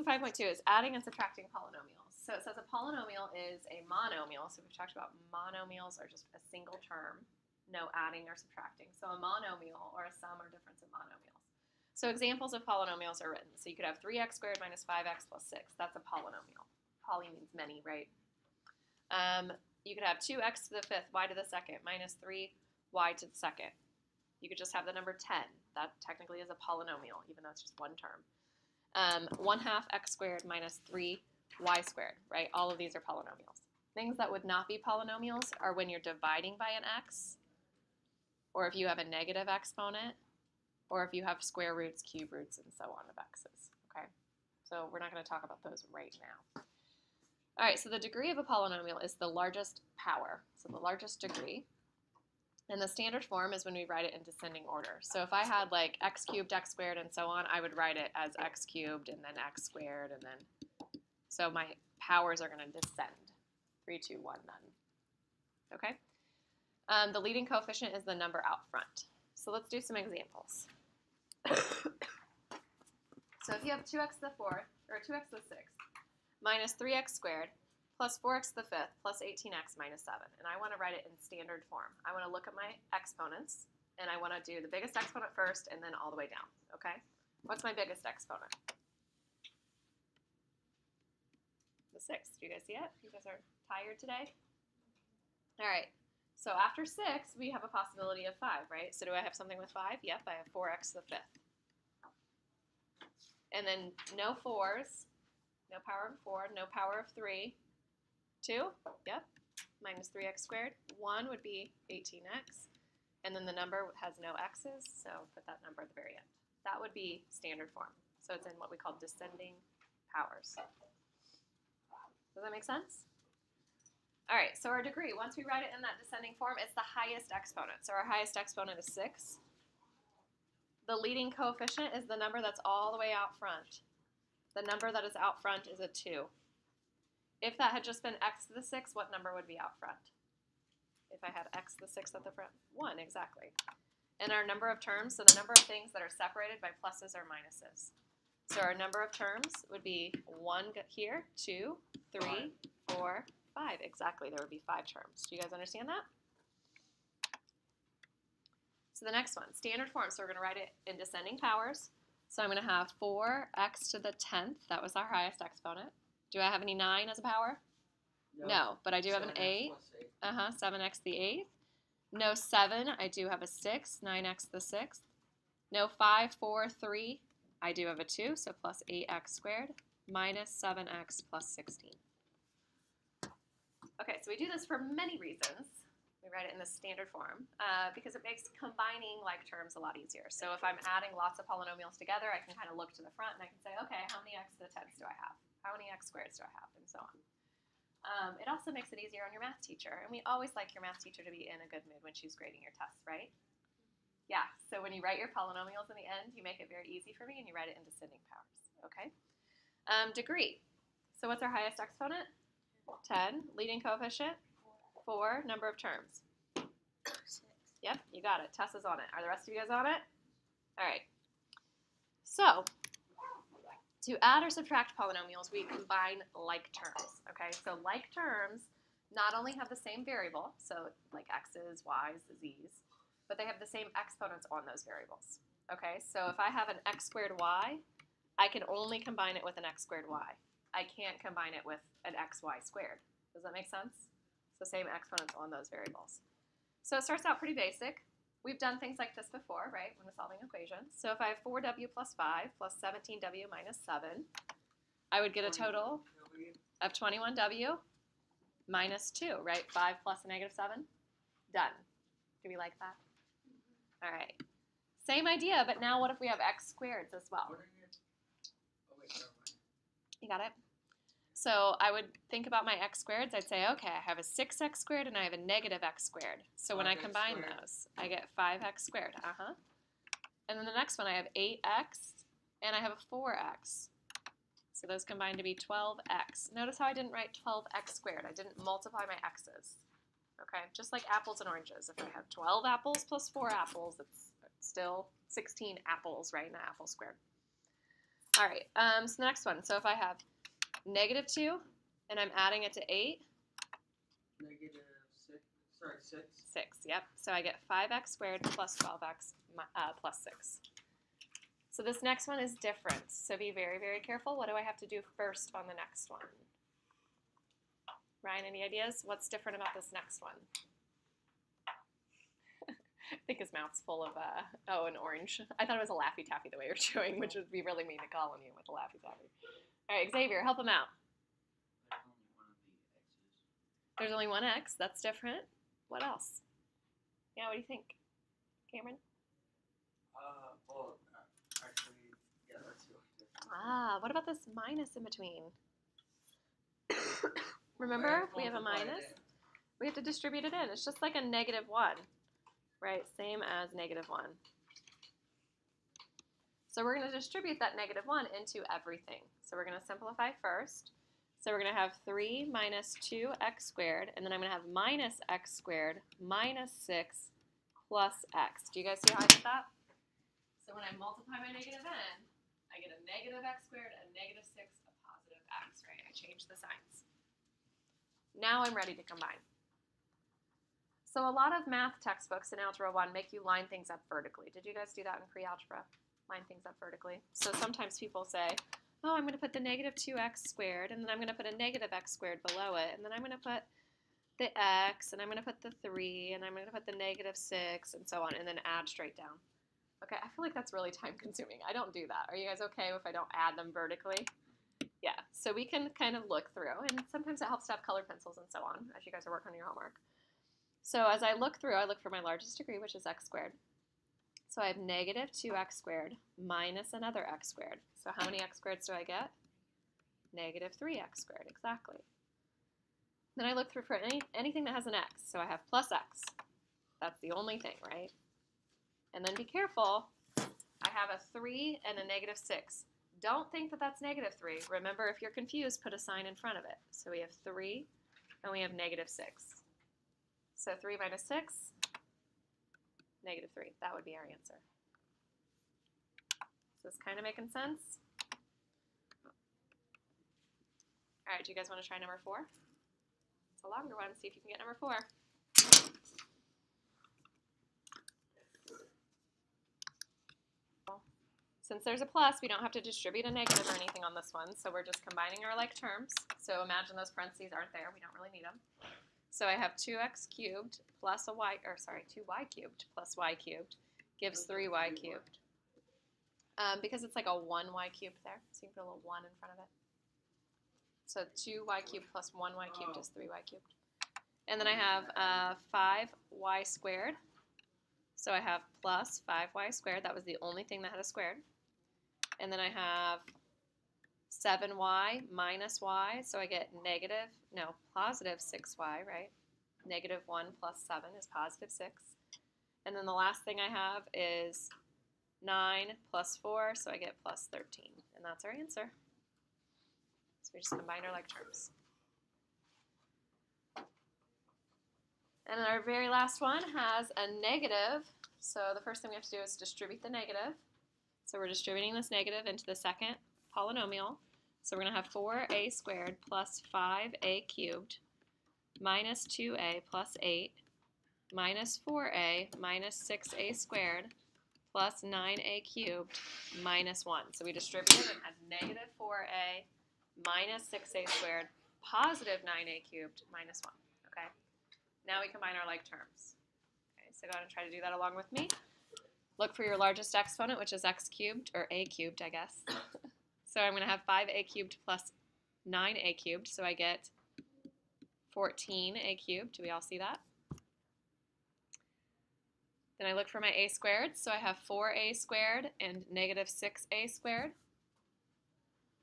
5.2 is adding and subtracting polynomials. So it says a polynomial is a monomial. So we've talked about monomials are just a single term, no adding or subtracting. So a monomial or a sum or difference of monomials. So examples of polynomials are written. So you could have 3x squared minus 5x plus 6. That's a polynomial. Poly means many, right? You could have 2x to the fifth, y to the second, minus 3y to the second. You could just have the number 10. That technically is a polynomial, even though it's just one term. 1/2 x squared minus 3y squared, right? All of these are polynomials. Things that would not be polynomials are when you're dividing by an x, or if you have a negative exponent, or if you have square roots, cube roots, and so on of x's, okay? So we're not going to talk about those right now. All right, so the degree of a polynomial is the largest power, so the largest degree. And the standard form is when we write it in descending order. So if I had like x cubed, x squared, and so on, I would write it as x cubed and then x squared, and then, so my powers are going to descend. 3, 2, 1, none. Okay? The leading coefficient is the number out front. So let's do some examples. So if you have 2x to the fourth, or 2x to the sixth, minus 3x squared, plus 4x to the fifth, plus 18x minus 7. And I want to write it in standard form. I want to look at my exponents, and I want to do the biggest exponent first and then all the way down, okay? What's my biggest exponent? The 6. Do you guys see it? You guys are tired today? All right. So after 6, we have a possibility of 5, right? So do I have something with 5? Yep, I have 4x to the fifth. And then no 4s, no power of 4, no power of 3. 2, yep, minus 3x squared. 1 would be 18x, and then the number has no x's, so put that number at the very end. That would be standard form. So it's in what we call descending powers. Does that make sense? All right, so our degree, once we write it in that descending form, it's the highest exponent. So our highest exponent is 6. The leading coefficient is the number that's all the way out front. The number that is out front is a 2. If that had just been x to the 6th, what number would be out front? If I had x to the 6th at the front, 1, exactly. And our number of terms, so the number of things that are separated by pluses or minuses. So our number of terms would be 1 here, 2, 3, 4, 5. Exactly, there would be 5 terms. Do you guys understand that? So the next one, standard form. So we're going to write it in descending powers. So I'm going to have 4x to the 10th. That was our highest exponent. Do I have any 9 as a power? No, but I do have an 8. 7x to the 8th. No 7, I do have a 6, 9x to the 6th. No 5, 4, 3, I do have a 2, so plus 8x squared, minus 7x plus 16. Okay, so we do this for many reasons. We write it in the standard form because it makes combining like terms a lot easier. So if I'm adding lots of polynomials together, I can kind of look to the front and I can say, okay, how many x to the 10th do I have? How many x squareds do I have? And so on. It also makes it easier on your math teacher. And we always like your math teacher to be in a good mood when she's grading your tests, right? Yeah, so when you write your polynomials in the end, you make it very easy for me and you write it in descending powers, okay? Degree. So what's our highest exponent? 10. Leading coefficient? 4. Number of terms? 6. Yep, you got it. Tess is on it. Are the rest of you guys on it? All right. So to add or subtract polynomials, we combine like terms, okay? So like terms not only have the same variable, so like x's, y's, z's, but they have the same exponents on those variables, okay? So if I have an x squared y, I can only combine it with an x squared y. I can't combine it with an xy squared. Does that make sense? So same exponents on those variables. So it starts out pretty basic. We've done things like this before, right, when we're solving equations. So if I have 4w plus 5 plus 17w minus 7, I would get a total of 21w minus 2, right? 5 plus a negative 7. Done. Do we like that? All right. Same idea, but now what if we have x squareds as well? You got it? So I would think about my x squareds. I'd say, okay, I have a 6x squared and I have a negative x squared. So when I combine those, I get 5x squared. And then the next one, I have 8x and I have a 4x. So those combine to be 12x. Notice how I didn't write 12x squared. I didn't multiply my x's. Okay, just like apples and oranges. If I have 12 apples plus 4 apples, it's still 16 apples, right, in an apple squared. All right, so the next one. So if I have negative 2 and I'm adding it to 8. Negative 6. Sorry, 6. 6, yep. So I get 5x squared plus 12x plus 6. So this next one is different. So be very, very careful. What do I have to do first on the next one? Ryan, any ideas? What's different about this next one? I think his mouth's full of, an orange. I thought it was a Laffy Taffy the way you're chewing, which would be really mean to call on you with a Laffy Taffy. All right, Xavier, help him out. There's only one x. That's different. What else? Yeah, what do you think? Cameron? Actually, yeah, that's really different. What about this minus in between? Remember, we have a minus. We have to distribute it in. It's just like a negative 1, right? Same as negative 1. So we're going to distribute that negative 1 into everything. So we're going to simplify first. So we're going to have 3 minus 2x squared, and then I'm going to have minus x squared minus 6 plus x. Do you guys see how I did that? So when I multiply my negative n, I get a negative x squared, a negative 6, a positive x, right? I changed the signs. Now I'm ready to combine. So a lot of math textbooks in Algebra 1 make you line things up vertically. Did you guys do that in pre-algebra? Line things up vertically. So sometimes people say, oh, I'm going to put the negative 2x squared, and then I'm going to put a negative x squared below it, and then I'm going to put the x, and I'm going to put the 3, and I'm going to put the negative 6, and so on, and then add straight down. Okay, I feel like that's really time-consuming. I don't do that. Are you guys okay if I don't add them vertically? Yeah, so we can kind of look through, and sometimes it helps to have colored pencils and so on as you guys are working on your homework. So as I look through, I look for my largest degree, which is x squared. So I have negative 2x squared minus another x squared. So how many x squareds do I get? Negative 3x squared, exactly. Then I look through for anything that has an x. So I have plus x. That's the only thing, right? And then be careful. I have a 3 and a negative 6. Don't think that that's negative 3. Remember, if you're confused, put a sign in front of it. So we have 3 and we have negative 6. So 3 minus 6, negative 3. That would be our answer. Is this kind of making sense? All right, do you guys want to try number 4? It's a longer one. See if you can get number 4. Since there's a plus, we don't have to distribute a negative or anything on this one, so we're just combining our like terms. So imagine those parentheses aren't there. We don't really need them. So I have 2x cubed plus 2y cubed plus y cubed gives 3y cubed. Because it's like a 1y cubed there, so you can put a little 1 in front of it. So 2y cubed plus 1y cubed is 3y cubed. And then I have 5y squared. So I have plus 5y squared. That was the only thing that had a squared. And then I have 7y minus y. So I get positive 6y, right? Negative 1 plus 7 is positive 6. And then the last thing I have is 9 plus 4, so I get plus 13. And that's our answer. So we just combine our like terms. And then our very last one has a negative. So the first thing we have to do is distribute the negative. So we're distributing this negative into the second polynomial. So we're going to have 4a squared plus 5a cubed minus 2a plus 8 minus 4a minus 6a squared plus 9a cubed minus 1. So we distribute it as negative 4a minus 6a squared positive 9a cubed minus 1. Okay. Now we combine our like terms. Okay, so go ahead and try to do that along with me. Look for your largest exponent, which is x cubed, or a cubed, I guess. So I'm going to have 5a cubed plus 9a cubed, so I get 14a cubed. Do we all see that? Then I look for my a squared, so I have 4a squared and negative 6a squared.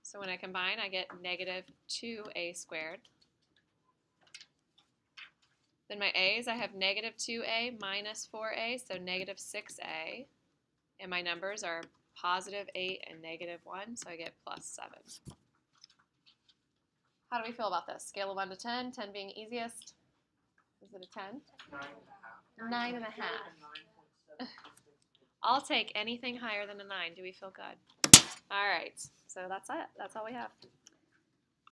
So when I combine, I get negative 2a squared. Then my a's, I have negative 2a minus 4a, so negative 6a. And my numbers are positive 8 and negative 1, so I get plus 7. How do we feel about this? Scale of 1 to 10, 10 being easiest. Is it a 10? 9.5. 9.5. I'll take anything higher than a 9. Do we feel good? All right. So that's it. That's all we have.